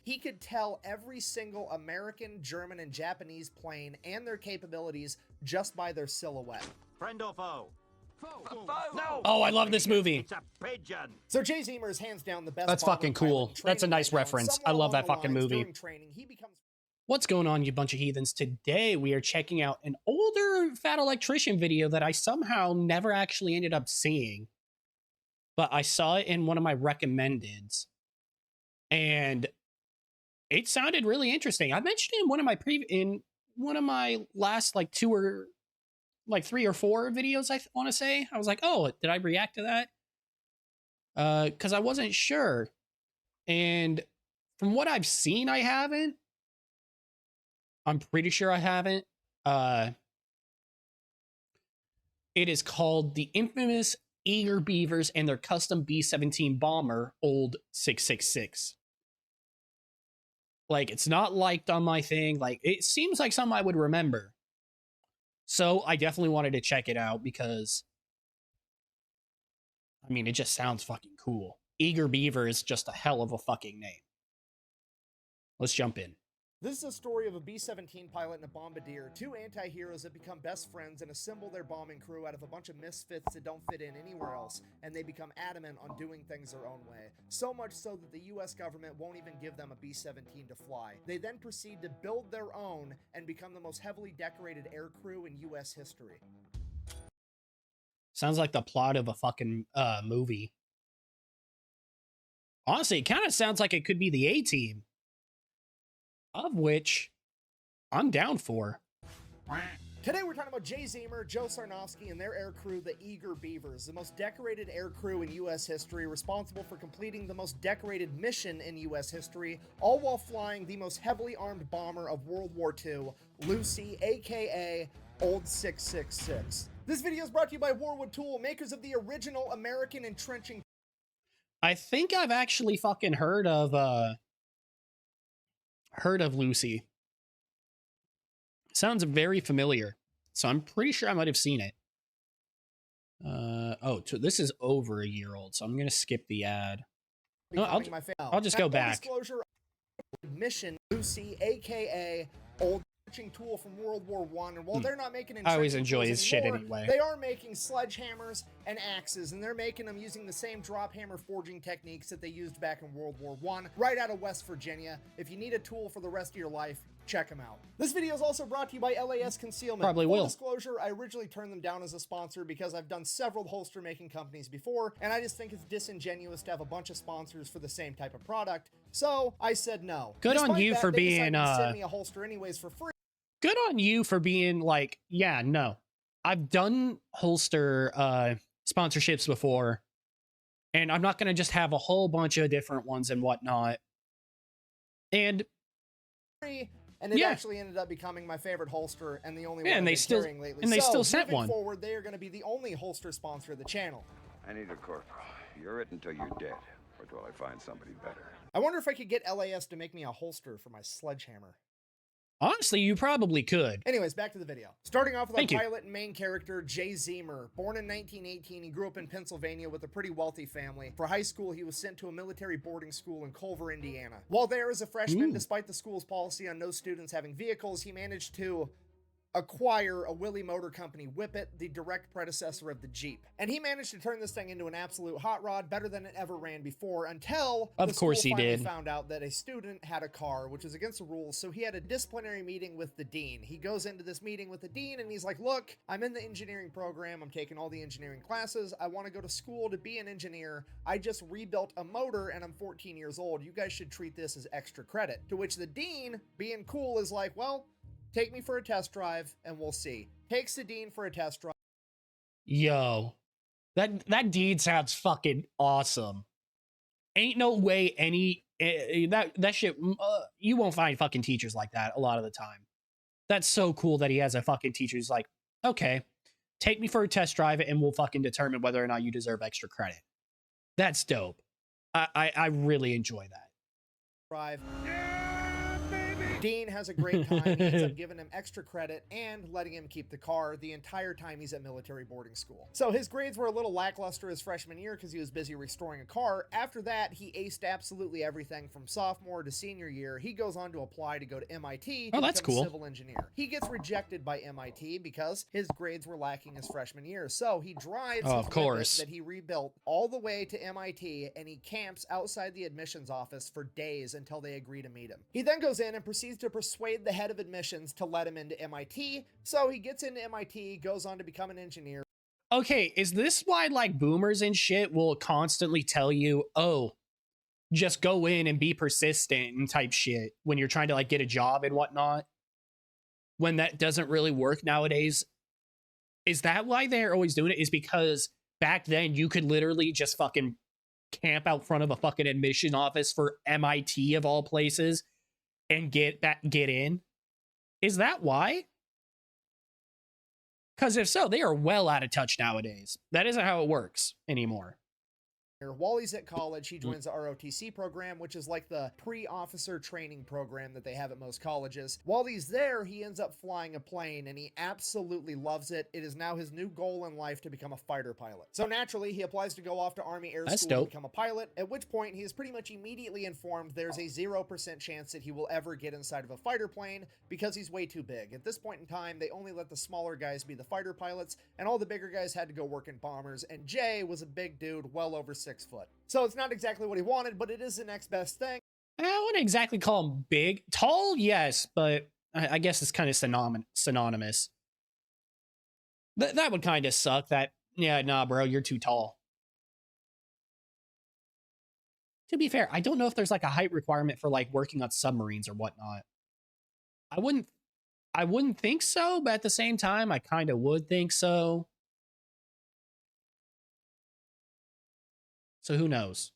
he could tell every single American, German, and Japanese plane and their capabilities just by their silhouette. Friend or foe? No. Oh, I love this movie. It's a pigeon. So Jay Zemer is hands down the best. That's fucking cool. That's a nice reference. I love that fucking movie. What's going on, you bunch of heathens? Today we are checking out an older Fat Electrician video that I somehow never actually ended up seeing. But I saw it in one of my recommendeds. And it sounded really interesting. I mentioned it in one of my last like 3 or 4 videos, I want to say. I was like, oh, did I react to that? Because I wasn't sure. And from what I've seen, I haven't. I'm pretty sure I haven't. It is called The Infamous Eager Beavers and Their Custom B17 Bomber, Old 666. Like, it's not liked on my thing. Like, it seems like something I would remember. So I definitely wanted to check it out because, I mean, it just sounds fucking cool. Eager Beaver is just a hell of a fucking name. Let's jump in. This is a story of a B-17 pilot and a bombardier, 2 anti-heroes that become best friends and assemble their bombing crew out of a bunch of misfits that don't fit in anywhere else, and they become adamant on doing things their own way. So much so that the US government won't even give them a B-17 to fly. They then proceed to build their own and become the most heavily decorated air crew in US history. Sounds like the plot of a fucking movie. Honestly, it kind of sounds like it could be the A-Team. Of which I'm down for. Today we're talking about Jay Zemer, Joe Sarnofsky, and their air crew, the Eager Beavers, the most decorated air crew in U.S. history, responsible for completing the most decorated mission in U.S. history, all while flying the most heavily armed bomber of World War II, Bluesky, aka Old 666. This video is brought to you by Warwood Tool, makers of the original American entrenching. I think I've actually fucking heard of Lucy. Sounds very familiar. So I'm pretty sure I might have seen it. This is over a year old, so I'm going to skip the ad. No, I'll just go back. Disclosure, mission Lucy, aka Old Tool from World War I, and while they're not making I always enjoy his shit anyway. They are making sledgehammers and axes, and they're making them using the same drop hammer forging techniques that they used back in World War I, right out of West Virginia. If you need a tool for the rest of your life, check them out. This video is also brought to you by LAS Concealment. Probably will. Full disclosure, I originally turned them down as a sponsor because I've done several holster making companies before, and I just think it's disingenuous to have a bunch of sponsors for the same type of product. So I said no. Good on you for being send me a holster anyways for free. Good on you for being like, yeah, no. I've done holster sponsorships before, and I'm not going to just have a whole bunch of different ones and whatnot. And it actually ended up becoming my favorite holster and the only one and they still carrying lately. And they still sent one. Forward, they are going to be the only holster sponsor of the channel. I need a corporal. You're it until you're dead, or till I find somebody better. I wonder if I could get LAS to make me a holster for my sledgehammer. Honestly, you probably could. Anyways, back to the video. Starting off with our pilot and main character, Jay Zemer. Born in 1918, he grew up in Pennsylvania with a pretty wealthy family. For high school, he was sent to a military boarding school in Culver, Indiana. While there as a freshman, despite the school's policy on no students having vehicles, he managed to acquire a Willie Motor Company Whippet, the direct predecessor of the Jeep. And he managed to turn this thing into an absolute hot rod, better than it ever ran before, until of course he did. Found out that a student had a car, which was against the rules, so he had a disciplinary meeting with the dean. He goes into this meeting with the dean and he's like, look, I'm in the engineering program, I'm taking all the engineering classes, I want to go to school to be an engineer, I just rebuilt a motor and I'm 14 years old, you guys should treat this as extra credit. To which the dean, being cool, is like, well, take me for a test drive and we'll see. Takes the dean for a test drive. Yo, that dean sounds fucking awesome. Ain't no way that shit, you won't find fucking teachers like that a lot of the time. That's so cool that he has a fucking teacher who's like, okay, take me for a test drive and we'll fucking determine whether or not you deserve extra credit. That's dope. I really enjoy that. Drive. Dean has a great time. He ends up giving him extra credit and letting him keep the car the entire time he's at military boarding school. So his grades were a little lackluster his freshman year because he was busy restoring a car. After that, he aced absolutely everything from sophomore to senior year. He goes on to apply to go to MIT to become a civil engineer. He gets rejected by MIT because his grades were lacking his freshman year. So he drives his Whippet that he rebuilt all the way to MIT, and he camps outside the admissions office for days until they agree to meet him. He then goes in and proceeds to persuade the head of admissions to let him into MIT. So he gets into MIT, goes on to become an engineer. Okay, is this why like boomers and shit will constantly tell you, oh, just go in and be persistent and type shit when you're trying to like get a job and whatnot? When that doesn't really work nowadays? Is that why they're always doing it? Is because back then you could literally just fucking camp out front of a fucking admission office for MIT of all places and get in? Is that why? Because if so, they are well out of touch nowadays. That isn't how it works anymore. While he's at college, he joins the ROTC program, which is like the pre-officer training program that they have at most colleges. While he's there, he ends up flying a plane, and he absolutely loves it. It is now his new goal in life to become a fighter pilot. So naturally, he applies to go off to Army Air School to become a pilot, at which point he is pretty much immediately informed there's a 0% chance that he will ever get inside of a fighter plane because he's way too big. At this point in time, they only let the smaller guys be the fighter pilots, and all the bigger guys had to go work in bombers, and Jay was a big dude, well over 6 foot. So it's not exactly what he wanted, but it is the next best thing. I wouldn't exactly call him big. Tall, yes, but I guess it's kind of synonymous. That would kind of suck. That, yeah, nah, bro, you're too tall. To be fair, I don't know if there's like a height requirement for like working on submarines or whatnot. I wouldn't think so, but at the same time, I kind of would think so. So who knows?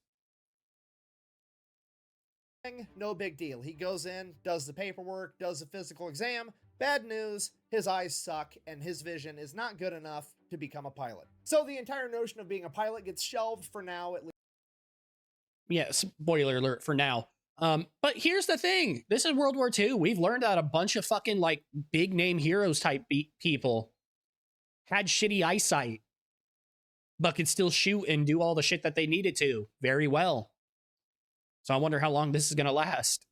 No big deal. He goes in, does the paperwork, does the physical exam. Bad news, his eyes suck, and his vision is not good enough to become a pilot. So the entire notion of being a pilot gets shelved for now, at least. Yeah, spoiler alert for now. But here's the thing. This is World War II. We've learned that a bunch of fucking, like, big name heroes type people had shitty eyesight, but could still shoot and do all the shit that they needed to very well. So I wonder how long this is going to last.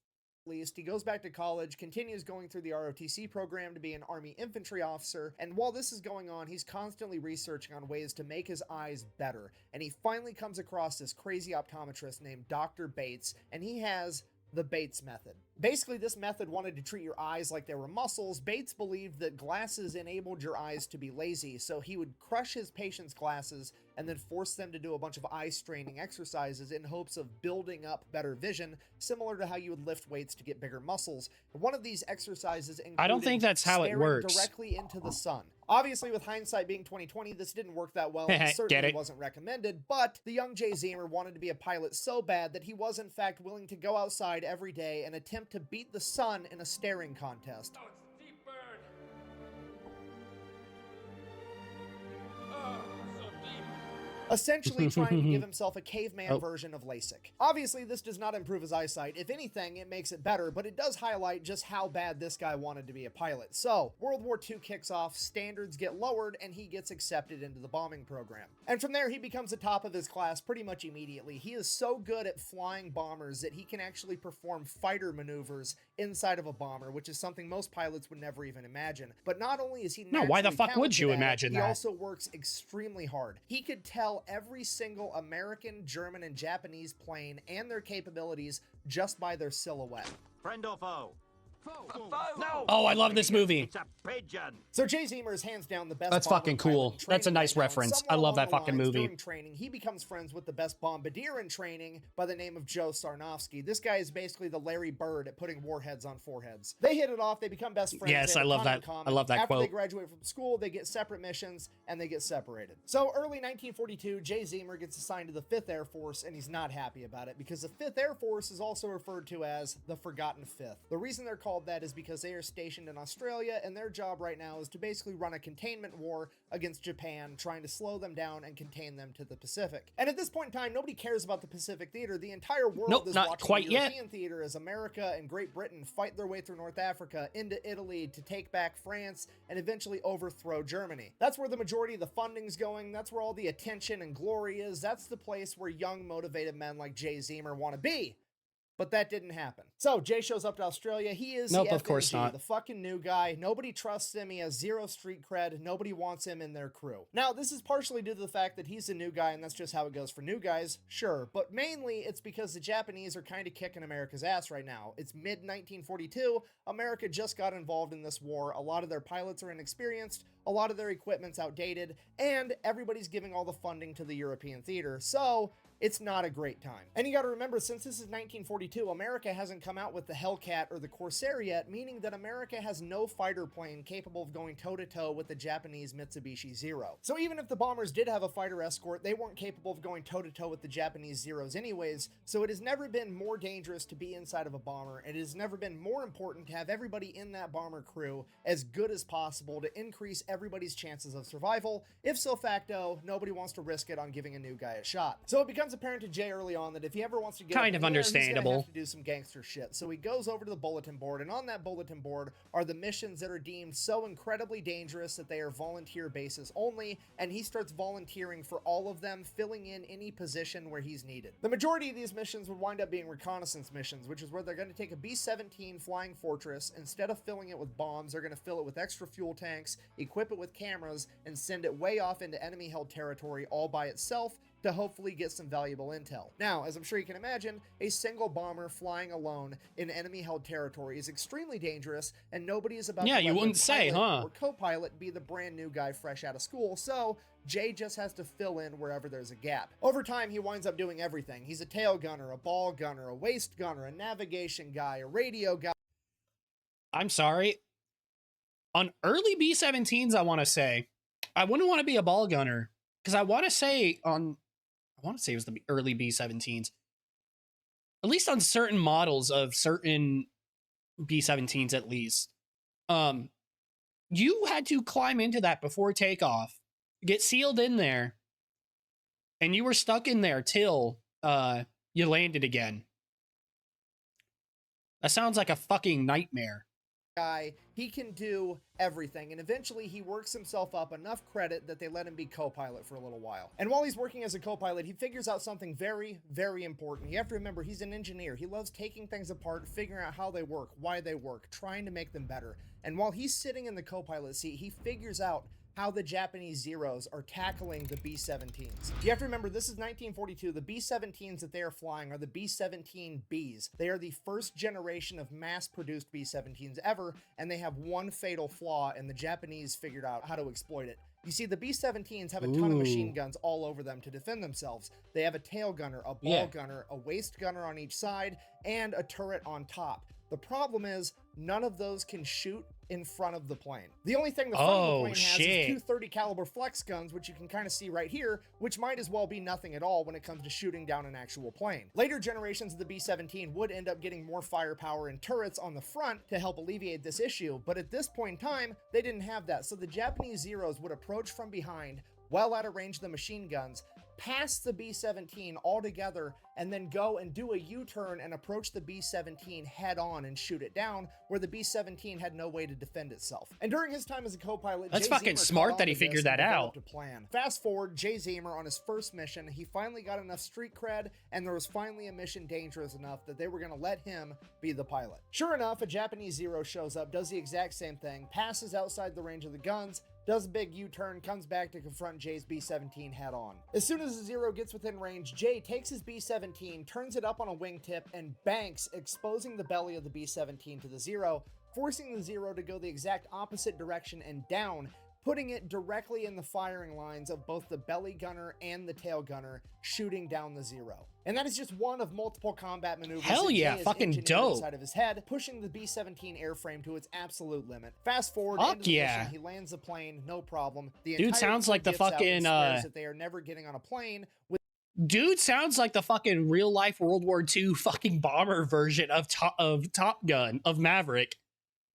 At least he goes back to college, continues going through the ROTC program to be an Army infantry officer, and while this is going on, he's constantly researching on ways to make his eyes better, and he finally comes across this crazy optometrist named Dr. Bates, and he has the Bates method. Basically, this method wanted to treat your eyes like they were muscles. Bates believed that glasses enabled your eyes to be lazy, so he would crush his patients' glasses and then force them to do a bunch of eye straining exercises in hopes of building up better vision, similar to how you would lift weights to get bigger muscles. One of these exercises included I don't think that's how it works. Directly into the sun. Obviously, with hindsight being 2020, this didn't work that well, and certainly wasn't recommended, but the young Jay Zemer wanted to be a pilot so bad that he was in fact willing to go outside every day and attempt to beat the sun in a staring contest. Oh, it's a deep burn. So deep. Essentially trying to give himself a caveman version of LASIK. Obviously, this does not improve his eyesight. If anything, it makes it better, but it does highlight just how bad this guy wanted to be a pilot. So, World War II kicks off, standards get lowered, and he gets accepted into the bombing program. And from there, he becomes the top of his class pretty much immediately. He is so good at flying bombers that he can actually perform fighter maneuvers inside of a bomber, which is something most pilots would never even imagine. But not only is he why the fuck would you imagine that? He also works extremely hard. He could tell every single American, German, and Japanese plane and their capabilities just by their silhouette. Friend or foe? Foe. No. Oh, I love this movie. It's a pigeon. So Jay Zemer is hands down the best. That's fucking cool. That's a nice reference. I love that fucking movie. During training, he becomes friends with the best bombardier in training by the name of Joe Sarnofsky. This guy is basically the Larry Bird at putting warheads on foreheads. They hit it off. They become best friends. Yes, I love that. I love that quote. After they graduate from school, they get separate missions and they get separated. So early 1942, Jay Zemer gets assigned to the 5th Air Force, and he's not happy about it because the 5th Air Force is also referred to as the Forgotten Fifth. The reason they're called called that is because they are stationed in Australia, and their job right now is to basically run a containment war against Japan, trying to slow them down and contain them to the Pacific. And at this point in time, nobody cares about the Pacific theater. The entire world is watching the European theater as America and Great Britain fight their way through North Africa into Italy to take back France and eventually overthrow Germany. That's where the majority of the funding's going. That's where all the attention and glory is. That's the place where young, motivated men like Jay Zemer want to be. But that didn't happen. So Jay shows up to Australia. He is of course not. The fucking new guy. Nobody trusts him. He has zero street cred. Nobody wants him in their crew. Now, this is partially due to the fact that he's a new guy, and that's just how it goes for new guys, sure. But mainly, it's because the Japanese are kind of kicking America's ass right now. It's mid-1942. America just got involved in this war. A lot of their pilots are inexperienced. A lot of their equipment's outdated. And everybody's giving all the funding to the European theater. So it's not a great time. And you gotta remember, since this is 1942, America hasn't come out with the Hellcat or the Corsair yet, meaning that America has no fighter plane capable of going toe-to-toe with the Japanese Mitsubishi Zero. So even if the bombers did have a fighter escort, they weren't capable of going toe-to-toe with the Japanese Zeros anyways, so it has never been more dangerous to be inside of a bomber. It has never been more important to have everybody in that bomber crew as good as possible to increase everybody's chances of survival. If so facto, nobody wants to risk it on giving a new guy a shot. So it becomes apparent to Jay early on that if he ever wants to get kind of understandable, he's gonna have to do some gangster shit. So he goes over to the bulletin board, and on that bulletin board are the missions that are deemed so incredibly dangerous that they are volunteer basis only, and he starts volunteering for all of them, filling in any position where he's needed. The majority of these missions would wind up being reconnaissance missions, which is where they're going to take a B-17 Flying Fortress. Instead of filling it with bombs, they're going to fill it with extra fuel tanks, equip it with cameras, and send it way off into enemy-held territory all by itself to hopefully get some valuable intel. Now, as I'm sure you can imagine, a single bomber flying alone in enemy-held territory is extremely dangerous, and nobody is about to let you wouldn't say, huh? Or co-pilot be the brand new guy fresh out of school, so Jay just has to fill in wherever there's a gap. Over time, he winds up doing everything. He's a tail gunner, a ball gunner, a waist gunner, a navigation guy, a radio guy. I'm sorry. On early B-17s, I want to say, I wouldn't want to be a ball gunner, because I want to say it was the early B-17s. At least on certain models of certain B-17s, at least. You had to climb into that before takeoff, get sealed in there, and you were stuck in there till you landed again. That sounds like a fucking nightmare. Guy, he can do everything, and eventually he works himself up enough credit that they let him be co-pilot for a little while. And while he's working as a co-pilot, he figures out something very, very important. You have to remember, he's an engineer. He loves taking things apart, figuring out how they work, why they work, trying to make them better. And while he's sitting in the co-pilot seat, he figures out how the Japanese Zeros are tackling the B-17s. You have to remember, this is 1942. The B-17s that they are flying are the B-17Bs. They are the first generation of mass-produced B-17s ever, and they have one fatal flaw, and the Japanese figured out how to exploit it. You see, the B-17s have a ton of machine guns all over them to defend themselves. They have a tail gunner, a ball gunner, a waist gunner on each side, and a turret on top. The problem is, none of those can shoot in front of the plane. The only thing the front of the plane has is two 30 caliber flex guns, which you can kind of see right here, which might as well be nothing at all when it comes to shooting down an actual plane. Later generations of the B-17 would end up getting more firepower and turrets on the front to help alleviate this issue, but at this point in time, they didn't have that, so the Japanese Zeros would approach from behind, well out of range of the machine guns, pass the B-17 altogether, and then go and do a U-turn and approach the B-17 head-on and shoot it down, where the B-17 had no way to defend itself. And during his time as a co-pilot, that's fucking smart that he figured that out. Fast forward, Jay Zemer on his first mission, he finally got enough street cred, and there was finally a mission dangerous enough that they were going to let him be the pilot. Sure enough, a Japanese Zero shows up, does the exact same thing, passes outside the range of the guns, does a big U-turn, comes back to confront Jay's B-17 head-on. As soon as the Zero gets within range, Jay takes his B-17, turns it up on a wingtip, and banks, exposing the belly of the B-17 to the Zero, forcing the Zero to go the exact opposite direction and down, putting it directly in the firing lines of both the belly gunner and the tail gunner, shooting down the Zero. And that is just one of multiple combat maneuvers. Hell yeah, fucking dope. Inside of his head, pushing the B-17 airframe to its absolute limit. Fast forward, into the mission, he lands the plane, no problem. The dude sounds like the fucking that they are never getting on a plane. Dude sounds like the fucking real life World War II fucking bomber version of Top Gun, of Maverick.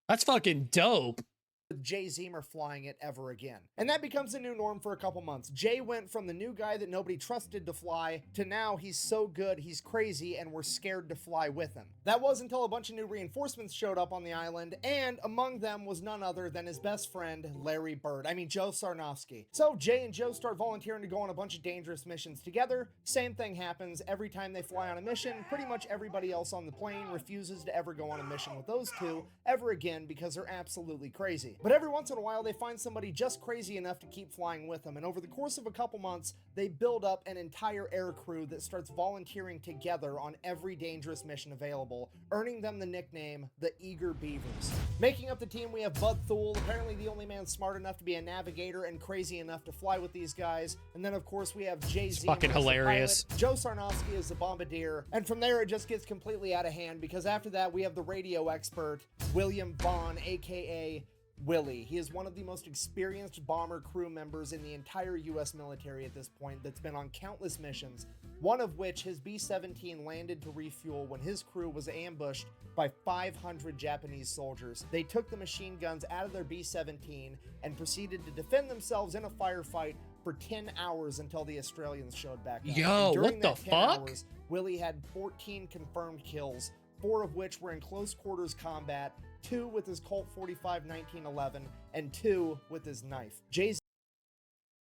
That's fucking dope. With Jay Zemer flying it ever again. And that becomes a new norm for a couple months. Jay went from the new guy that nobody trusted to fly to now he's so good, he's crazy, and we're scared to fly with him. That was until a bunch of new reinforcements showed up on the island, and among them was none other than his best friend, Joe Sarnofsky. So Jay and Joe start volunteering to go on a bunch of dangerous missions together. Same thing happens every time they fly on a mission. Pretty much everybody else on the plane refuses to ever go on a mission with those two ever again because they're absolutely crazy. But every once in a while, they find somebody just crazy enough to keep flying with them, and over the course of a couple months, they build up an entire air crew that starts volunteering together on every dangerous mission available, earning them the nickname the Eager Beavers. Making up the team, we have Bud Thule, apparently the only man smart enough to be a navigator and crazy enough to fly with these guys, and then of course we have Jay Zemer, fucking hilarious. Joe Sarnofsky is the bombardier, and from there it just gets completely out of hand, because after that we have the radio expert, William Vaughn, aka Willie. He is one of the most experienced bomber crew members in the entire US military at this point that's been on countless missions, one of which his B17 landed to refuel when his crew was ambushed by 500 Japanese soldiers. They took the machine guns out of their B17 and proceeded to defend themselves in a firefight for 10 hours until the Australians showed back up. Yo, what the fuck? Hours, Willie had 14 confirmed kills, 4 of which were in close quarters combat, 2 with his Colt 45 1911, and 2 with his knife.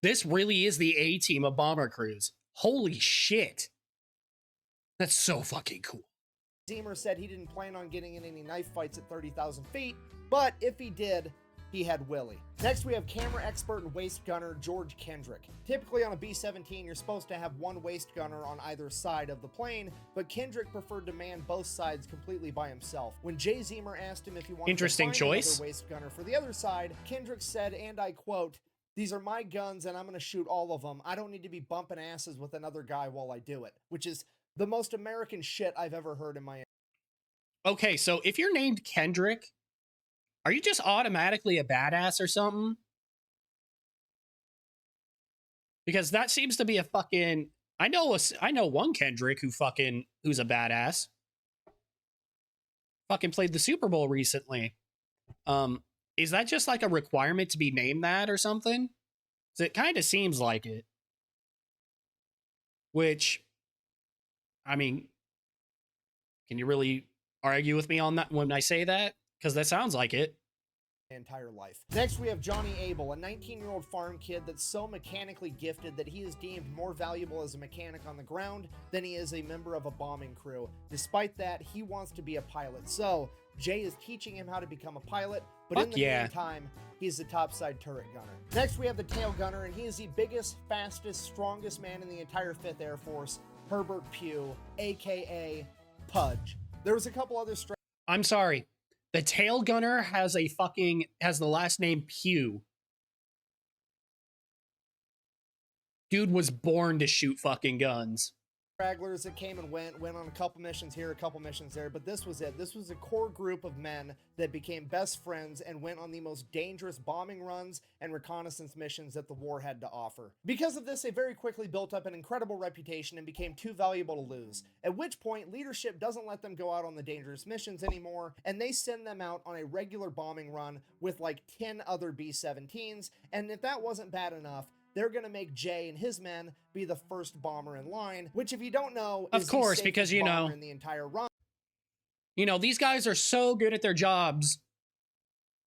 This really is the A-team of bomber crews. Holy shit. That's so fucking cool. Zemer said he didn't plan on getting in any knife fights at 30,000 feet, but if he did, he had Willie. Next, we have camera expert and waist gunner George Kendrick. Typically on a B-17, you're supposed to have one waist gunner on either side of the plane, but Kendrick preferred to man both sides completely by himself. When Jay Zemer asked him if he wanted to find another waist gunner for the other side, Kendrick said, and I quote, "These are my guns and I'm gonna shoot all of them. I don't need to be bumping asses with another guy while I do it," which is the most American shit I've ever heard in my... Okay, so if you're named Kendrick, are you just automatically a badass or something? Because that seems to be a fucking... I know one Kendrick who's a badass. Fucking played the Super Bowl recently. Is that just like a requirement to be named that or something? 'Cause it kind of seems like it. Which, I mean, can you really argue with me on that when I say that? Because that sounds like it. Entire life. Next, we have Johnny Abel, a 19-year-old farm kid that's so mechanically gifted that he is deemed more valuable as a mechanic on the ground than he is a member of a bombing crew. Despite that, he wants to be a pilot. So, Jay is teaching him how to become a pilot, but in the meantime, he's the topside turret gunner. Next, we have the tail gunner, and he is the biggest, fastest, strongest man in the entire 5th Air Force, Herbert Pugh, aka Pudge. There was a couple other... I'm sorry. The tail gunner has the last name Pugh. Dude was born to shoot fucking guns. Stragglers that came and went on a couple missions here, a couple missions there, but this was it. This was a core group of men that became best friends and went on the most dangerous bombing runs and reconnaissance missions that the war had to offer. Because of this, they very quickly built up an incredible reputation and became too valuable to lose, at which point leadership doesn't let them go out on the dangerous missions anymore, and they send them out on a regular bombing run with like 10 other B-17s, and if that wasn't bad enough, they're going to make Jay and his men be the first bomber in line, which if you don't know, of course, because you know, in the entire run. You know, these guys are so good at their jobs.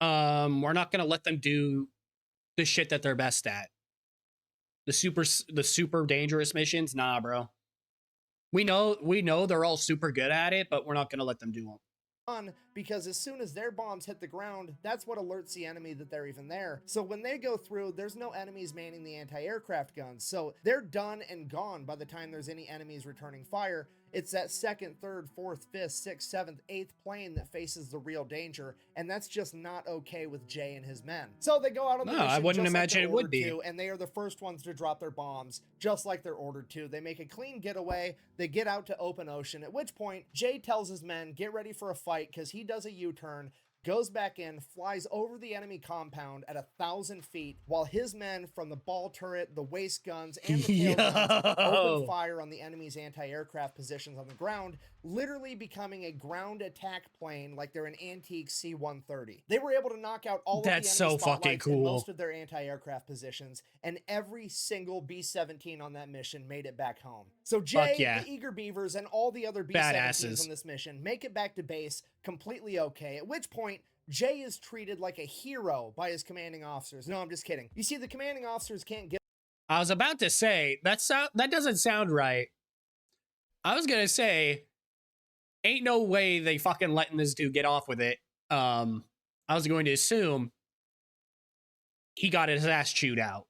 We're not going to let them do the shit that they're best at. The super dangerous missions. Nah, bro. We know they're all super good at it, but we're not going to let them do them. Because as soon as their bombs hit the ground, that's what alerts the enemy that they're even there. So when they go through, there's no enemies manning the anti-aircraft guns. So they're done and gone by the time there's any enemies returning fire. It's that 2nd, 3rd, 4th, 5th, 6th, 7th, 8th plane that faces the real danger, and that's just not okay with Jay and his men. So they go out on the mission. I wouldn't imagine it would be. And they are the first ones to drop their bombs, just like they're ordered to. They make a clean getaway. They get out to open ocean, at which point Jay tells his men, get ready for a fight, because he does a U-turn, goes back in, flies over the enemy compound at 1,000 feet, while his men from the ball turret, the waist guns, and the tail guns open fire on the enemy's anti-aircraft positions on the ground, literally becoming a ground attack plane like they're an antique C-130. They were able to knock out all of the enemy spotlights in most of their anti-aircraft positions, and every single B-17 on that mission made it back home. So Jay, the Eager Beavers, and all the other B-17s on this mission make it back to base completely okay, at which point Jay is treated like a hero by his commanding officers. No, I'm just kidding. You see, the commanding officers can't give... I was about to say, that doesn't sound right. I was gonna say, ain't no way they fucking letting this dude get off with it. I was going to assume he got his ass chewed out.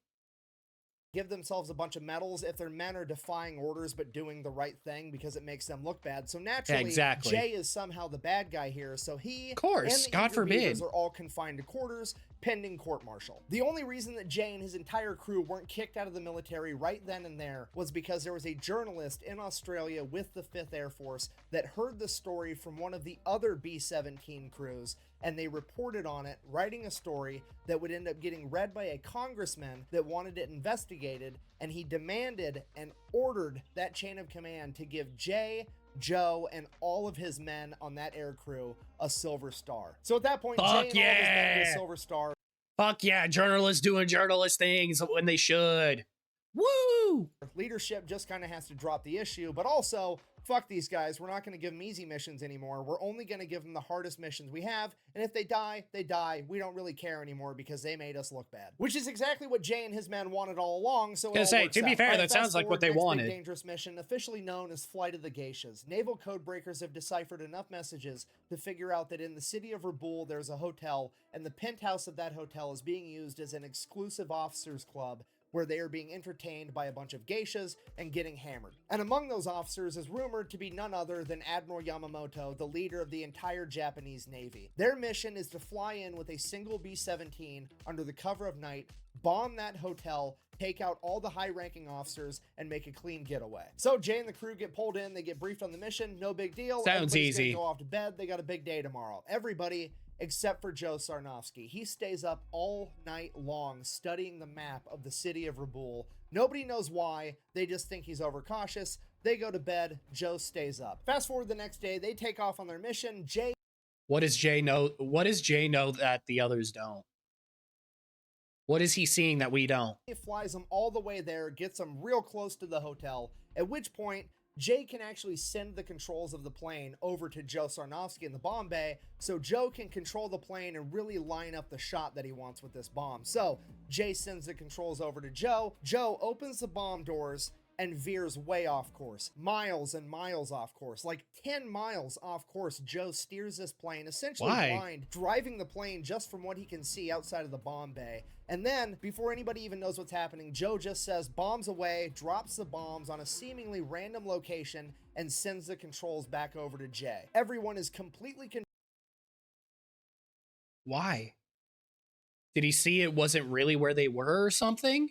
Give themselves a bunch of medals if their men are defying orders but doing the right thing because it makes them look bad. So naturally, Jay is somehow the bad guy here. So he, of course, and the God forbid, are all confined to quarters pending court-martial. The only reason that Jay and his entire crew weren't kicked out of the military right then and there was because there was a journalist in Australia with the 5th Air Force that heard the story from one of the other B-17 crews, and they reported on it, writing a story that would end up getting read by a congressman that wanted it investigated, and he demanded and ordered that chain of command to give Jay, Joe, and all of his men on that air crew a silver star. So at that point, Jay and all of his men get a silver star. Fuck yeah, journalists doing journalist things when they should. Woo! Leadership just kind of has to drop the issue, but also, fuck these guys. We're not going to give them easy missions anymore. We're only going to give them the hardest missions we have, and if they die, they die. We don't really care anymore because they made us look bad. Which is exactly what Jay and his men wanted all along, so it all works to be fair, that sounds like what they wanted. Dangerous mission, officially known as Flight of the Geishas. Naval codebreakers have deciphered enough messages to figure out that in the city of Raboul, there's a hotel, and the penthouse of that hotel is being used as an exclusive officers club where they are being entertained by a bunch of geishas and getting hammered. And among those officers is rumored to be none other than Admiral Yamamoto, the leader of the entire Japanese Navy. Their mission is to fly in with a single B-17 under the cover of night, bomb that hotel, take out all the high-ranking officers, and make a clean getaway. So Jay and the crew get pulled in, they get briefed on the mission, no big deal. Sounds easy. Go off to bed, they got a big day tomorrow. Everybody except for Joe Sarnofsky. He stays up all night long studying the map of the city of Raboul. Nobody knows why. They just think he's overcautious. They go to bed. Joe stays up. Fast forward the next day. They take off on their mission. Jay... What does Jay know? What does Jay know that the others don't? What is he seeing that we don't? He flies them all the way there, gets them real close to the hotel, at which point Jay can actually send the controls of the plane over to Joe Sarnofsky in the bomb bay, so Joe can control the plane and really line up the shot that he wants with this bomb. So Jay sends the controls over to Joe. Joe opens the bomb doors and veers way off course, miles and miles off course, like 10 miles off course. Joe steers this plane essentially blind, driving the plane just from what he can see outside of the bomb bay. And then, before anybody even knows what's happening, Joe just says bombs away, drops the bombs on a seemingly random location, and sends the controls back over to Jay. Everyone is completely Why? Did he see it wasn't really where they were or something?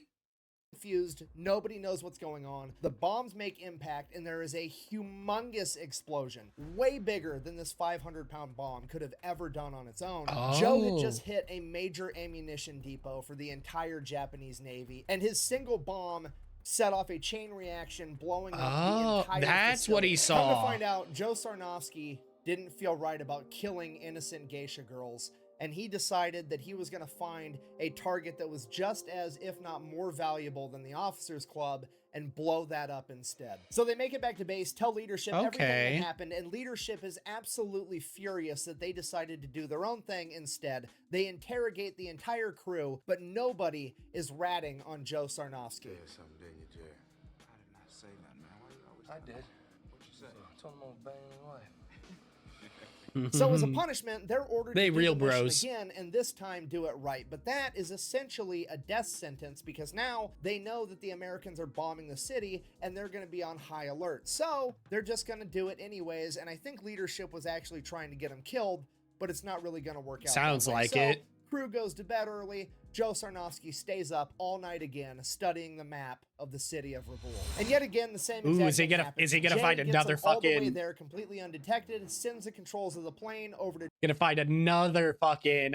Confused. Nobody knows what's going on. The bombs make impact, and there is a humongous explosion, way bigger than this 500-pound bomb could have ever done on its own. Joe had just hit a major ammunition depot for the entire Japanese Navy, and his single bomb set off a chain reaction, blowing up the entire that's facility. What he saw. Come to find out, Joe Sarnofsky didn't feel right about killing innocent geisha girls, and he decided that he was going to find a target that was just as, if not more valuable than the officers club, and blow that up instead. So they make it back to base, tell leadership everything that happened, and leadership is absolutely furious that they decided to do their own thing instead. They interrogate the entire crew, but nobody is ratting on Joe Sarnofsky. Something, didn't you, Jerry? I did not say nothing, man. Why you always... I did. What you say? I told him I'm banging your wife. So as a punishment, they're ordered to do real the mission bros again, and this time do it right. But that is essentially a death sentence because now they know that the Americans are bombing the city and they're going to be on high alert. So they're just going to do it anyways, and I think leadership was actually trying to get them killed, but it's not really going to work out. Sounds like it. Crew goes to bed early. Joe Sarnofsky stays up all night again, studying the map of the city of Raboul. And yet again, the same exact thing happens. Is he gonna find another fucking... all the way there, completely undetected, sends the controls of the plane over to... Gonna find another fucking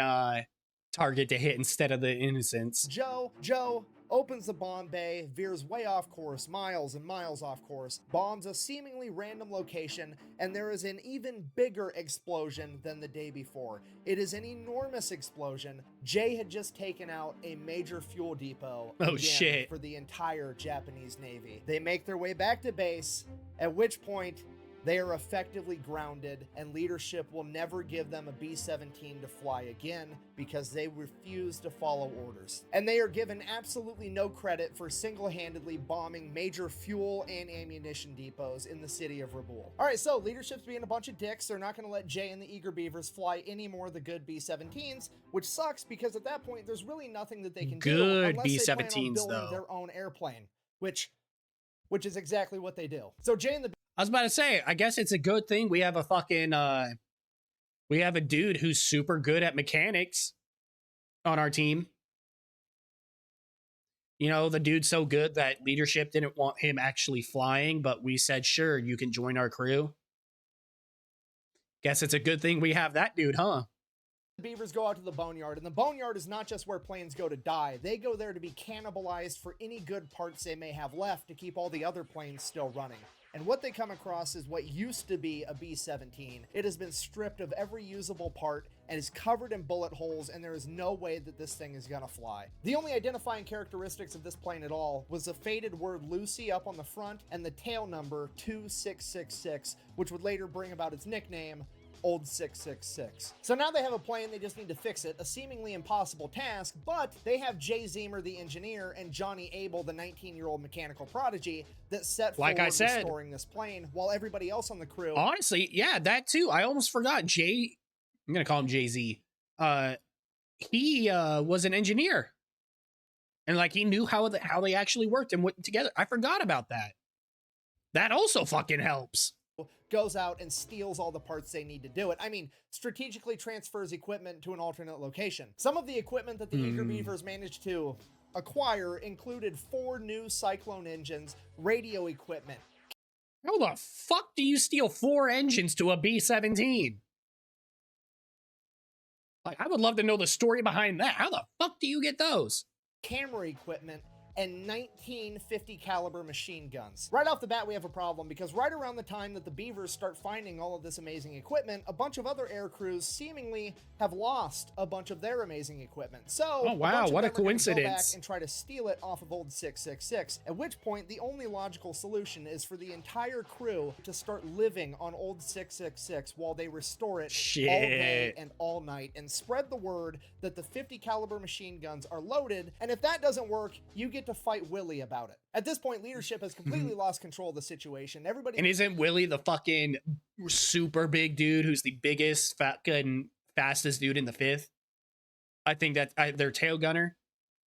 target to hit instead of the innocents. Joe opens the bomb bay, veers way off course, miles and miles off course, bombs a seemingly random location, and there is an even bigger explosion than the day before. It is an enormous explosion. Jay had just taken out a major fuel depot again for the entire Japanese Navy. They make their way back to base, at which point they are effectively grounded, and leadership will never give them a B-17 to fly again because they refuse to follow orders. And they are given absolutely no credit for single-handedly bombing major fuel and ammunition depots in the city of Rabaul. All right, so leadership's being a bunch of dicks. They're not going to let Jay and the Eager Beavers fly any more of the good B-17s, which sucks because at that point, there's really nothing that they can do unless they plan on building their own airplane, which is exactly what they do. So Jay and the I was about to say, I guess it's a good thing we have a fucking, we have a dude who's super good at mechanics on our team. You know, the dude's so good that leadership didn't want him actually flying, but we said, sure, you can join our crew. Guess it's a good thing we have that dude, huh? The Beavers go out to the boneyard, and the boneyard is not just where planes go to die. They go there to be cannibalized for any good parts they may have left to keep all the other planes still running. And what they come across is what used to be a B-17. It has been stripped of every usable part and is covered in bullet holes, and there is no way that this thing is gonna fly. The only identifying characteristics of this plane at all was the faded word Lucy up on the front and the tail number 2666, which would later bring about its nickname, Old 666. So now they have a plane, they just need to fix it, a seemingly impossible task, but they have Jay Zemer, the engineer, and Johnny Abel, the 19-year-old mechanical prodigy, that set forward restoring this plane, while everybody else on the crew... Honestly, yeah, that too. I almost forgot. Jay, I'm gonna call him Jay-Z. He was an engineer. And like, he knew how they actually worked and went together. I forgot about that. That also fucking helps. Goes out and steals all the parts they need to do it. I mean, strategically transfers equipment to an alternate location. Some of the equipment that the Eager Beavers managed to acquire included 4 new Cyclone engines, radio equipment. How the fuck do you steal 4 engines to a B-17? Like, I would love to know the story behind that. How the fuck do you get those? Camera equipment, and 19 50 caliber machine guns. Right off the bat, we have a problem because right around the time that the Beavers start finding all of this amazing equipment, a bunch of other air crews seemingly have lost a bunch of their amazing equipment. So, oh wow, what a coincidence. Go back and try to steal it off of Old 666, at which point the only logical solution is for the entire crew to start living on Old 666 while they restore it all day and all night and spread the word that the 50 caliber machine guns are loaded, and if that doesn't work, you get to fight Willie about it. At this point, leadership has completely lost control of the situation. Everybody— And isn't Willie the fucking super big dude who's the biggest, fastest dude in the 5th? I think that their tail gunner.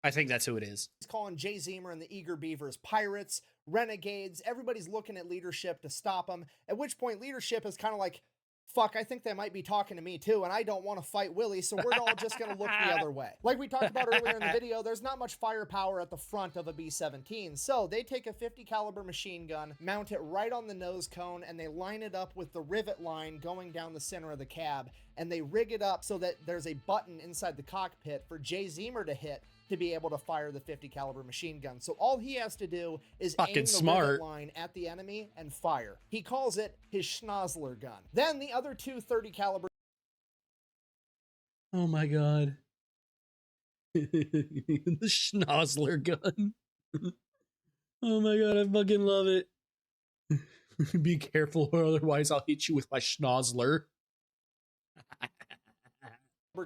I think that's who it is. He's calling Jay Zemer and the Eager Beavers pirates, renegades. Everybody's looking at leadership to stop them. At which point, leadership is kind of like, fuck, I think they might be talking to me too, and I don't want to fight Willie, so we're all just going to look the other way. Like we talked about earlier in the video, there's not much firepower at the front of a B-17, so they take a 50 caliber machine gun, mount it right on the nose cone, and they line it up with the rivet line going down the center of the cab, and they rig it up so that there's a button inside the cockpit for Jay Zemer to hit to be able to fire the 50 caliber machine gun. So all he has to do is aim the rivet line at the enemy and fire. He calls it his Schnozzler gun. Then the other 2 30 caliber. Oh my god. The Schnozzler gun. Oh my god, I fucking love it. Be careful or otherwise I'll hit you with my Schnozzler.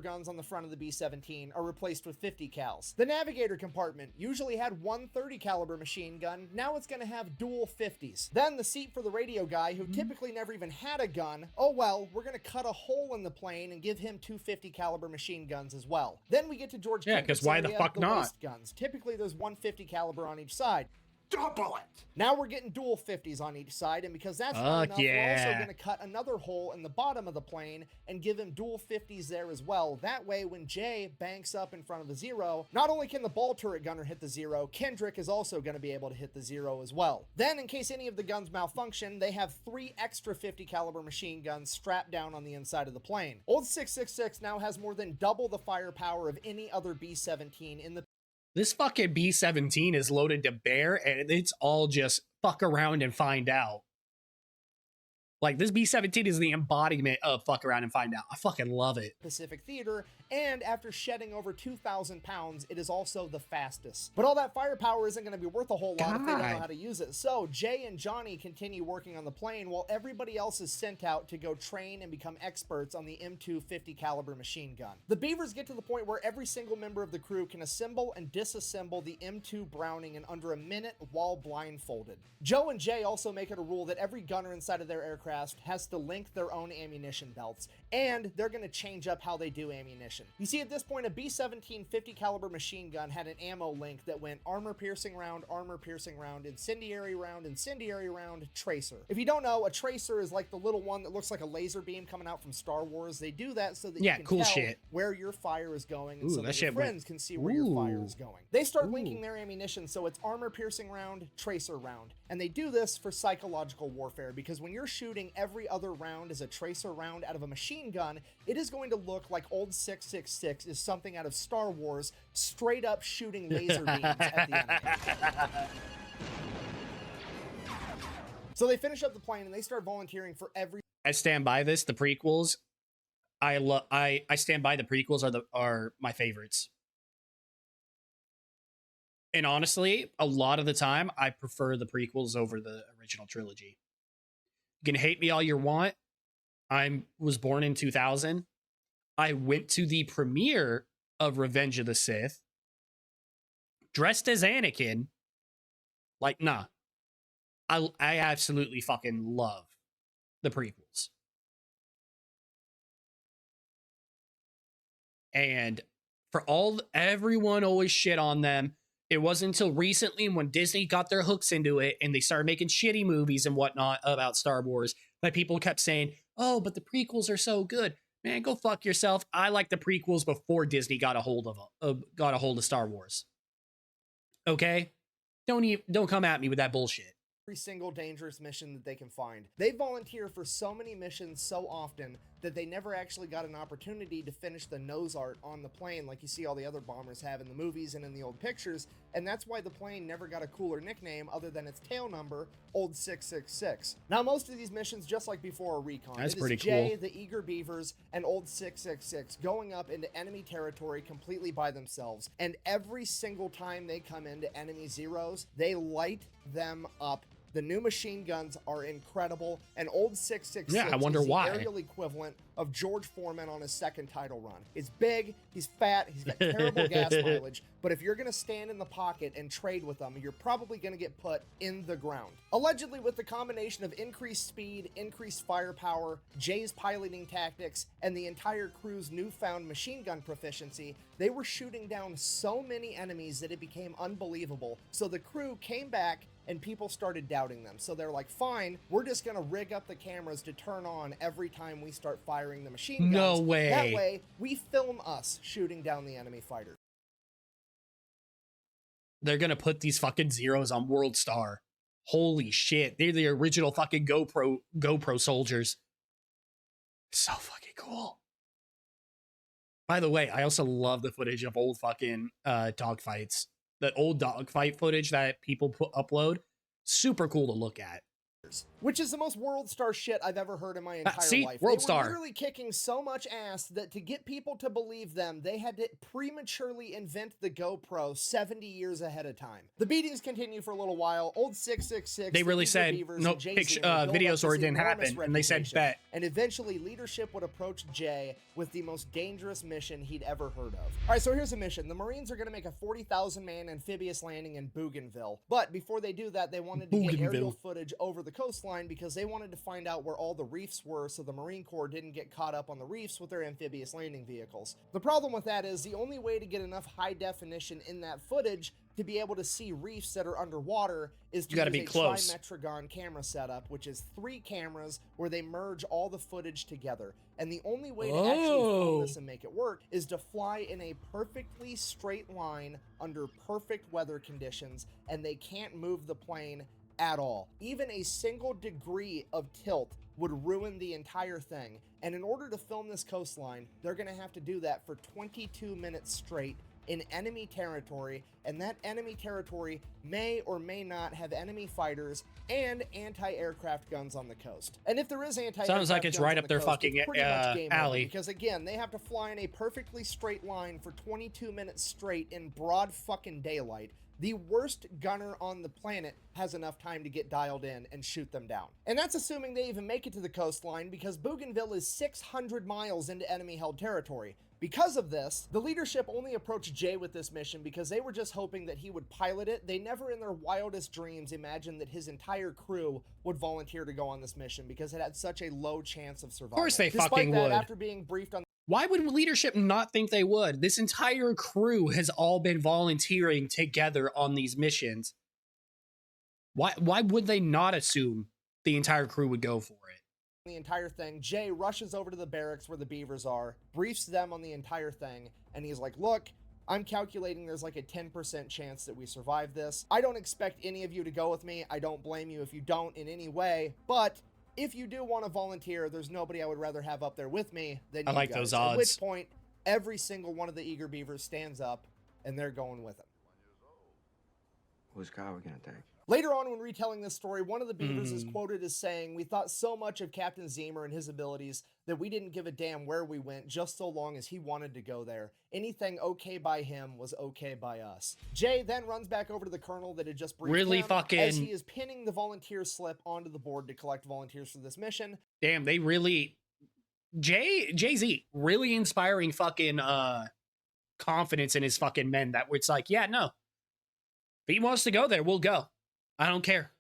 Guns on the front of the B-17 are replaced with 50 cals. The navigator compartment usually had one 30 caliber machine gun, now it's going to have dual 50s. Then the seat for the radio guy, who typically never even had a gun, oh well, we're going to cut a hole in the plane and give him 2 50 caliber machine guns as well. Then we get to George yeah, because why the fuck not? Waist guns. Typically there's 150 caliber on each side. Double it! Now we're getting dual 50s on each side, and because that's not enough, we're also going to cut another hole in the bottom of the plane and give him dual 50s there as well. That way, when Jay banks up in front of the 0, not only can the ball turret gunner hit the 0, Kendrick is also going to be able to hit the 0 as well. Then, in case any of the guns malfunction, they have 3 extra 50 caliber machine guns strapped down on the inside of the plane. Old 666 now has more than double the firepower of any other B-17 in the This fucking B17 is loaded to bear, and it's all just fuck around and find out. Like, this B17 is the embodiment of fuck around and find out. I fucking love it. Pacific Theater, and after shedding over 2,000 pounds, it is also the fastest. But all that firepower isn't going to be worth a whole lot if they don't know how to use it. So Jay and Johnny continue working on the plane while everybody else is sent out to go train and become experts on the M2 50 caliber machine gun. The Beavers get to the point where every single member of the crew can assemble and disassemble the M2 Browning in under a minute while blindfolded. Joe and Jay also make it a rule that every gunner inside of their aircraft has to link their own ammunition belts, and they're going to change up how they do ammunition. You see, at this point, a B17 50 caliber machine gun had an ammo link that went armor piercing round, incendiary round, tracer. If you don't know, a tracer is like the little one that looks like a laser beam coming out from Star Wars. They do that so that you can tell where your fire is going, and so that your friends can see where your fire is going. They start linking their ammunition so it's armor piercing round, tracer round, and they do this for psychological warfare, because when you're shooting every other round is a tracer round out of a machine gun, it is going to look like old 666 is something out of Star Wars, straight up shooting laser beams at the enemy. So they finish up the plane and they start volunteering for every... I stand by this. The prequels, I stand by the prequels are my favorites. And honestly, a lot of the time, I prefer the prequels over the original trilogy. You can hate me all you want. I was born in 2000. I went to the premiere of Revenge of the Sith, dressed as Anakin. Like, nah. I absolutely fucking love the prequels. And for everyone always shit on them. It wasn't until recently when Disney got their hooks into it and they started making shitty movies and whatnot about Star Wars that people kept saying, oh, but the prequels are so good. Man, go fuck yourself. I like the prequels before Disney got a hold of Star Wars. Okay? Don't come at me with that bullshit. Every single dangerous mission that they can find. They volunteer for so many missions so often that they never actually got an opportunity to finish the nose art on the plane like you see all the other bombers have in the movies and in the old pictures, and that's why the plane never got a cooler nickname other than its tail number, Old 666. Now, most of these missions, just like before, are recon. That's pretty cool. Jay, the Eager Beavers, and Old 666 going up into enemy territory completely by themselves, and every single time they come into enemy zeros, they light them up. The new machine guns are incredible, and Old 666 I wonder is the why. aerial equivalent of George Foreman on his second title run. He's big, he's fat, he's got terrible gas mileage, but if you're going to stand in the pocket and trade with them, you're probably going to get put in the ground. Allegedly, with the combination of increased speed, increased firepower, Jay's piloting tactics, and the entire crew's newfound machine gun proficiency, they were shooting down so many enemies that it became unbelievable. So the crew came back and people started doubting them. So they're like, fine, we're just going to rig up the cameras to turn on every time we start firing the machine guns. No way. That way, we film us shooting down the enemy fighters. They're going to put these fucking zeros on World Star. Holy shit. They're the original fucking GoPro soldiers. So fucking cool. By the way, I also love the footage of old fucking dogfights. That old dogfight footage that people upload, super cool to look at. Which is the most World Star shit I've ever heard in my entire life. World they Star. were literally kicking so much ass that to get people to believe them, they had to prematurely invent the GoPro 70 years ahead of time. The beatings continue for a little while. Old 666. They really said no videos or it didn't happen, and they said bet. And eventually, leadership would approach Jay with the most dangerous mission he'd ever heard of. All right, so here's a mission. The Marines are going to make a 40,000-man amphibious landing in Bougainville. But before they do that, they wanted to get aerial footage over the coastline because they wanted to find out where all the reefs were so the Marine Corps didn't get caught up on the reefs with their amphibious landing vehicles. The problem with that is the only way to get enough high definition in that footage to be able to see reefs that are underwater is to use a trimetragon camera setup, which is 3 cameras where they merge all the footage together. And the only way to actually film this and make it work is to fly in a perfectly straight line under perfect weather conditions, and they can't move the plane at all. Even a single degree of tilt would ruin the entire thing. And in order to film this coastline, they're going to have to do that for 22 minutes straight in enemy territory, and that enemy territory may or may not have enemy fighters and anti-aircraft guns on the coast. And if there is anti-aircraft sounds like it's right up their fucking alley. Because again, they have to fly in a perfectly straight line for 22 minutes straight in broad fucking daylight. The worst gunner on the planet has enough time to get dialed in and shoot them down. And that's assuming they even make it to the coastline, because Bougainville is 600 miles into enemy-held territory. Because of this, the leadership only approached Jay with this mission because they were just hoping that he would pilot it. They never in their wildest dreams imagined that his entire crew would volunteer to go on this mission because it had such a low chance of survival. Of course they Despite fucking that, would. after being briefed on Why would leadership not think they would? This entire crew has all been volunteering together on these missions. Why would they not assume the entire crew would go for it? the entire thing, Jay rushes over to the barracks where the Beavers are, briefs them on the entire thing, and he's like, look, I'm calculating there's like a 10% chance that we survive this. I don't expect any of you to go with me. I don't blame you if you don't in any way, but if you do want to volunteer, there's nobody I would rather have up there with me than you I like guys. those odds. At which point, every single one of the eager Beavers stands up, and they're going with him. Whose car are we gonna take? Later on, when retelling this story, one of the Beavers is quoted as saying, "We thought so much of Captain Zemer and his abilities that we didn't give a damn where we went, just so long as he wanted to go there. Anything okay by him was okay by us." Jay then runs back over to the colonel that had just briefed him as he is pinning the volunteer slip onto the board to collect volunteers for this mission. Damn, they really... Jay-Z, really inspiring fucking confidence in his fucking men that it's like, yeah, no. If he wants to go there, we'll go. I don't care.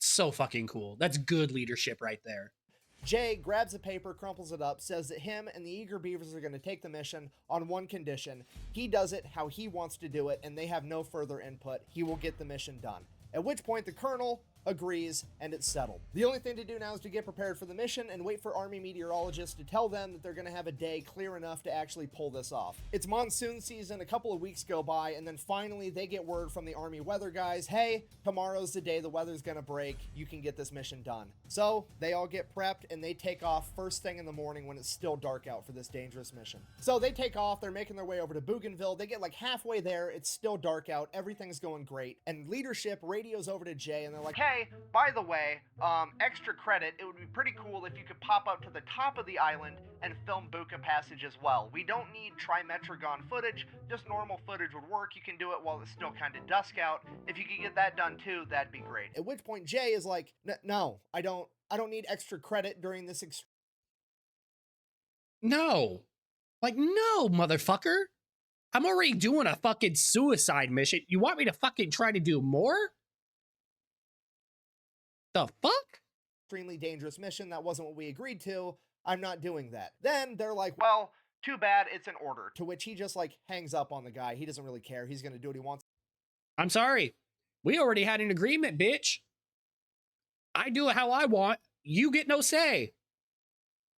So fucking cool. That's good leadership right there. Jay grabs a paper, crumples it up, says that him and the eager Beavers are going to take the mission on one condition. He does it how he wants to do it, and they have no further input. He will get the mission done. At which point the colonel agrees, and it's settled. The only thing to do now is to get prepared for the mission and wait for Army meteorologists to tell them that they're going to have a day clear enough to actually pull this off. It's monsoon season, a couple of weeks go by, and then finally they get word from the Army weather guys, hey, tomorrow's the day the weather's going to break, you can get this mission done. So they all get prepped and they take off first thing in the morning when it's still dark out for this dangerous mission. So they take off, they're making their way over to Bougainville, they get like halfway there, it's still dark out, everything's going great, and leadership radios over to Jay and they're like, hey, by the way, extra credit, it would be pretty cool if you could pop up to the top of the island and film Buka Passage as well. We don't need trimetragon footage, just normal footage would work. You can do it while it's still kind of dusk out. If you could get that done too, that'd be great. At which point Jay is like, no, I don't need extra credit during this No. Like, no, motherfucker. I'm already doing a fucking suicide mission. You want me to fucking try to do more? The fuck? Extremely dangerous mission. That wasn't what we agreed to. I'm not doing that. Then they're like, well, too bad, it's an order. To which he just like hangs up on the guy. He doesn't really care. He's going to do what he wants. I'm sorry. We already had an agreement, bitch. I do it how I want. You get no say.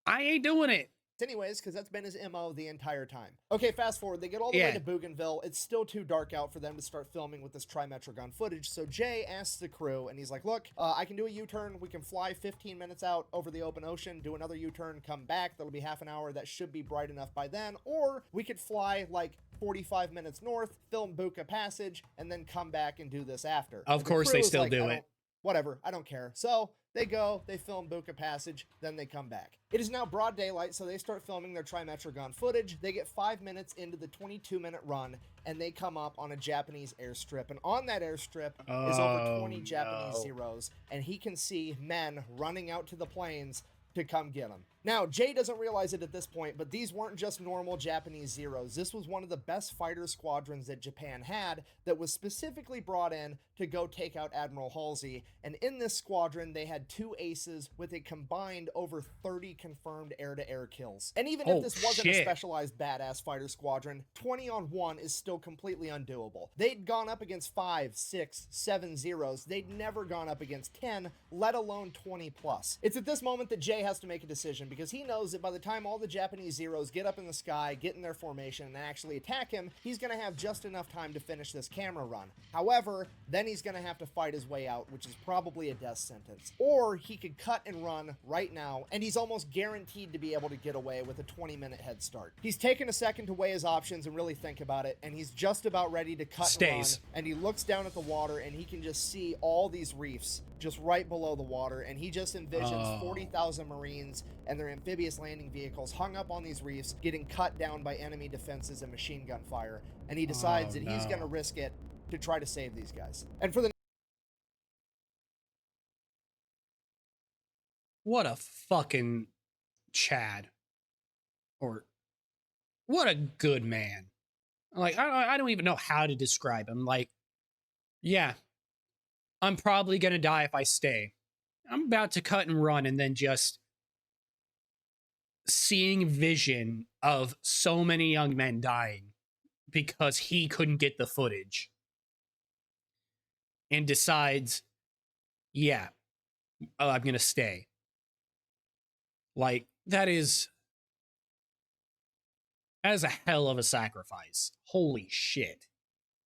I ain't doing it. Anyways, because that's been his MO the entire time. Okay, fast forward. They get all the way to Bougainville. It's still too dark out for them to start filming with this trimetragon footage. So Jay asks the crew, and he's like, look, I can do a U-turn. We can fly 15 minutes out over the open ocean, do another U-turn, come back. That'll be half an hour. That should be bright enough by then. Or we could fly like 45 minutes north, film Buka Passage, and then come back and do this after. Of course they still do it. Whatever, I don't care. So they go, they film Buka Passage, then they come back. It is now broad daylight, so they start filming their trimetragon footage. They get 5 minutes into the 22-minute run, and they come up on a Japanese airstrip. And on that airstrip is over 20 Japanese Zeros, and he can see men running out to the planes to come get him. Now, Jay doesn't realize it at this point, but these weren't just normal Japanese Zeros. This was one of the best fighter squadrons that Japan had that was specifically brought in to go take out Admiral Halsey. And in this squadron, they had 2 aces with a combined over 30 confirmed air-to-air kills. And even if this wasn't a specialized badass fighter squadron, 20 on 1 is still completely undoable. They'd gone up against 5, 6, 7 Zeros. They'd never gone up against 10, let alone 20 plus. It's at this moment that Jay has to make a decision, because he knows that by the time all the Japanese Zeros get up in the sky, get in their formation, and actually attack him, he's going to have just enough time to finish this camera run. However, then he's going to have to fight his way out, which is probably a death sentence. Or he could cut and run right now, and he's almost guaranteed to be able to get away with a 20-minute head start. He's taken a second to weigh his options and really think about it, and he's just about ready to cut and run, and he looks down at the water, and he can just see all these reefs just right below the water, and he just envisions 40,000 Marines and their amphibious landing vehicles hung up on these reefs, getting cut down by enemy defenses and machine gun fire, and he decides that he's going to risk it to try to save these guys. And for the what a fucking Chad, or what a good man. Like, I don't even know how to describe him. Like, yeah, I'm probably gonna die if I stay. I'm about to cut and run, and then just seeing vision of so many young men dying because he couldn't get the footage, and decides, yeah, I'm gonna stay. Like, that is a hell of a sacrifice. Holy shit.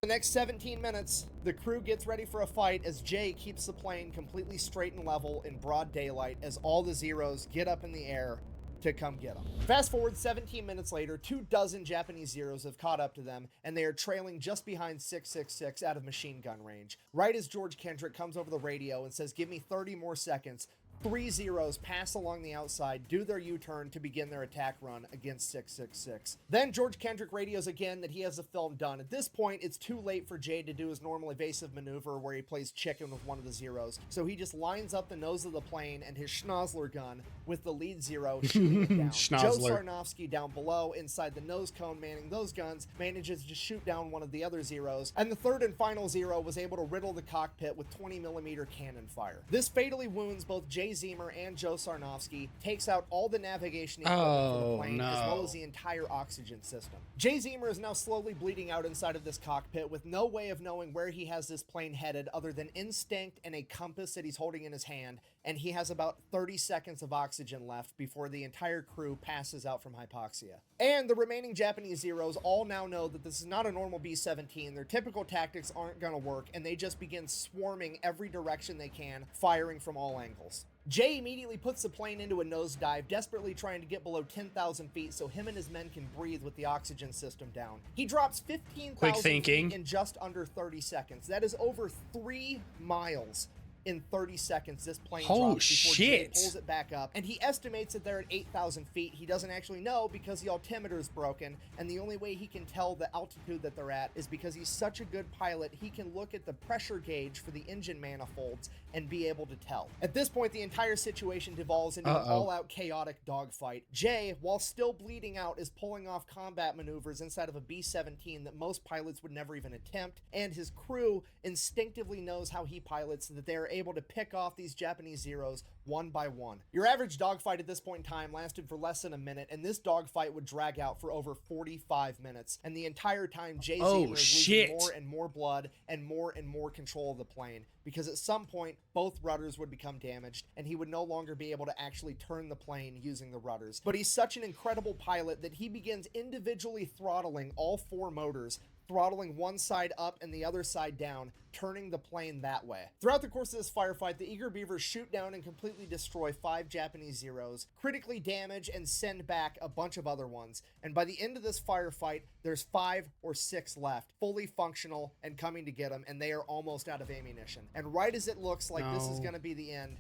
The next 17 minutes, the crew gets ready for a fight as Jay keeps the plane completely straight and level in broad daylight as all the Zeros get up in the air to come get them. Fast forward 17 minutes later, 24 Japanese Zeros have caught up to them, and they are trailing just behind 666 out of machine gun range. Right as George Kendrick comes over the radio and says, "Give me 30 more seconds," 3 Zeros pass along the outside, do their U-turn to begin their attack run against 666. Then George Kendrick radios again that he has the film done. At this point, it's too late for Jay to do his normal evasive maneuver where he plays chicken with one of the Zeros, so he just lines up the nose of the plane and his schnozzler gun with the lead Zero shooting it down. Joe Sarnofsky down below inside the nose cone manning those guns manages to shoot down one of the other Zeros, and the third and final Zero was able to riddle the cockpit with 20mm cannon fire. This fatally wounds both Jay Zemer and Joe Sarnofsky, takes out all the navigation equipment for the plane, as well as the entire oxygen system. Jay Zemer is now slowly bleeding out inside of this cockpit with no way of knowing where he has this plane headed other than instinct and a compass that he's holding in his hand, and he has about 30 seconds of oxygen left before the entire crew passes out from hypoxia. And the remaining Japanese Zeros all now know that this is not a normal B-17, their typical tactics aren't gonna work, and they just begin swarming every direction they can, firing from all angles. Jay immediately puts the plane into a nosedive, desperately trying to get below 10,000 feet so him and his men can breathe with the oxygen system down. He drops 15,000 feet in just under 30 seconds. That is over 3 miles. In 30 seconds, this plane drops before Jay pulls it back up, and he estimates that they're at 8,000 feet. He doesn't actually know because the altimeter is broken, and the only way he can tell the altitude that they're at is because he's such a good pilot, he can look at the pressure gauge for the engine manifolds and be able to tell. At this point, the entire situation devolves into an all-out chaotic dogfight. Jay, while still bleeding out, is pulling off combat maneuvers inside of a B-17 that most pilots would never even attempt, and his crew instinctively knows how he pilots, so that they are able to pick off these Japanese Zeros one by one. Your average dogfight at this point in time lasted for less than a minute, and this dogfight would drag out for over 45 minutes, and the entire time Jay Zemer is losing more and more blood and more control of the plane, because at some point both rudders would become damaged and he would no longer be able to actually turn the plane using the rudders. But he's such an incredible pilot that he begins individually throttling all 4 motors, throttling one side up and the other side down, turning the plane that way. Throughout the course of this firefight, the eager Beavers shoot down and completely destroy 5 Japanese Zeros, critically damage and send back a bunch of other ones, and by the end of this firefight, there's 5 or 6 left, fully functional and coming to get them, and they are almost out of ammunition. And right as it looks like this is gonna be the end,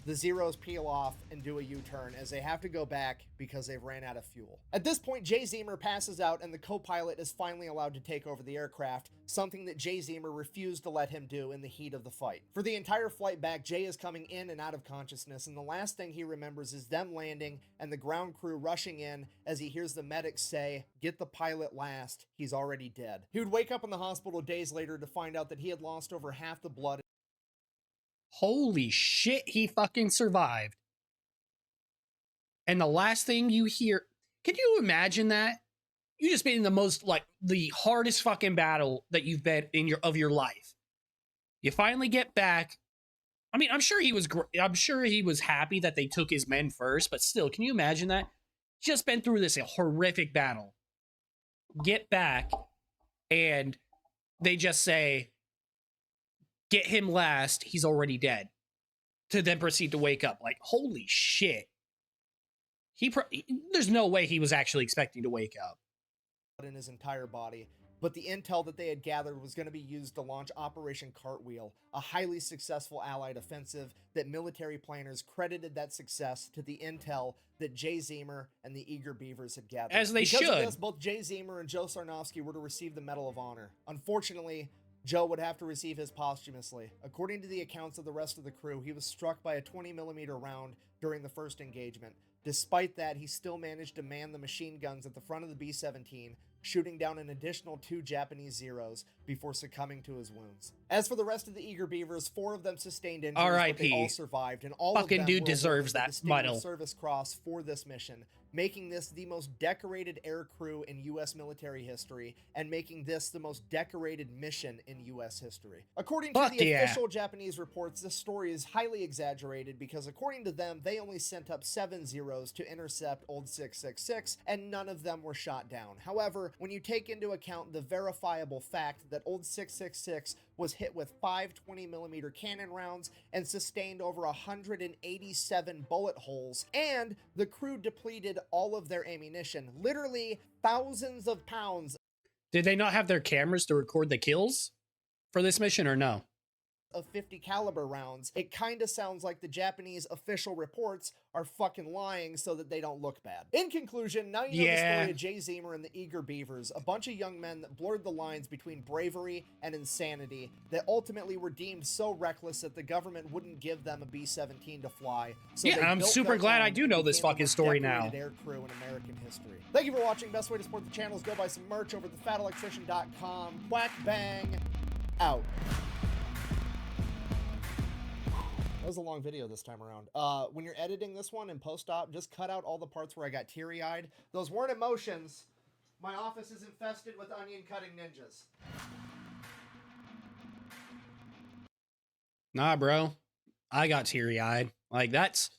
the Zeros peel off and do a U-turn as they have to go back because they've ran out of fuel. At this point, Jay Zemer passes out and the co-pilot is finally allowed to take over the aircraft, something that Jay Zemer refused to let him do in the heat of the fight. For the entire flight back, Jay is coming in and out of consciousness, and the last thing he remembers is them landing and the ground crew rushing in as he hears the medics say, "Get the pilot last, he's already dead." He would wake up in the hospital days later to find out that he had lost over half the blood. Holy shit, he fucking survived. And the last thing you hear, can you imagine that? You just been in the most, like, the hardest fucking battle that you've been in your life. You finally get back, I mean, I'm sure he was. I'm sure he was happy that they took his men first, but still, can you imagine that? Just been through this horrific battle, get back, and they just say, "Get him last. He's already dead." To then proceed to wake up. Like, holy shit! There's no way he was actually expecting to wake up. In his entire body. But the intel that they had gathered was going to be used to launch Operation Cartwheel, a highly successful Allied offensive that military planners credited that success to the intel that Jay Zemer and the eager Beavers had gathered. As they should. Because of this, both Jay Zemer and Joe Sarnofsky were to receive the Medal of Honor. Unfortunately, Joe would have to receive his posthumously. According to the accounts of the rest of the crew, he was struck by a 20mm round during the first engagement. Despite that, he still managed to man the machine guns at the front of the B-17, shooting down an additional 2 Japanese Zeros before succumbing to his wounds. As for the rest of the eager Beavers, 4 of them sustained injuries, but they all survived, and all fucking of them dude deserves that medal. Service Cross for this mission, making this the most decorated air crew in U.S. military history, and making this the most decorated mission in U.S. history. According to the official Japanese reports, this story is highly exaggerated because according to them, they only sent up 7 Zeros to intercept Old 666, and none of them were shot down. However, when you take into account the verifiable fact that Old 666 was hit with 5 20mm cannon rounds and sustained over 187 bullet holes, and the crew depleted all of their ammunition, literally thousands of pounds. Did they not have their cameras to record the kills for this mission or no? Of 50 caliber rounds, it kind of sounds like the Japanese official reports are fucking lying so that they don't look bad. In conclusion, now you know the story of Jay Zemer and the eager Beavers, a bunch of young men that blurred the lines between bravery and insanity that ultimately were deemed so reckless that the government wouldn't give them a B-17 to fly. So yeah, I'm super glad I do know this fucking story now. Air crew in American history. Thank you for watching. Best way to support the channel is go buy some merch over at thefatelectrician.com. Quack bang out. That was a long video this time around. When you're editing this one in post-op, just cut out all the parts where I got teary-eyed. Those weren't emotions. My office is infested with onion-cutting ninjas. Nah, bro. I got teary-eyed. Like, that's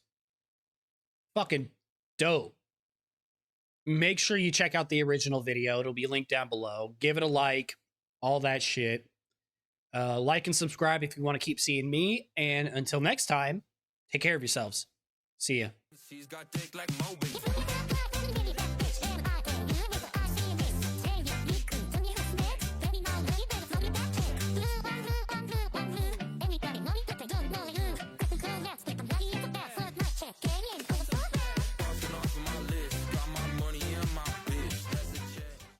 fucking dope. Make sure you check out the original video. It'll be linked down below. Give it a like. All that shit. Like and subscribe if you want to keep seeing me. And until next time, take care of yourselves. See ya. She's got dick like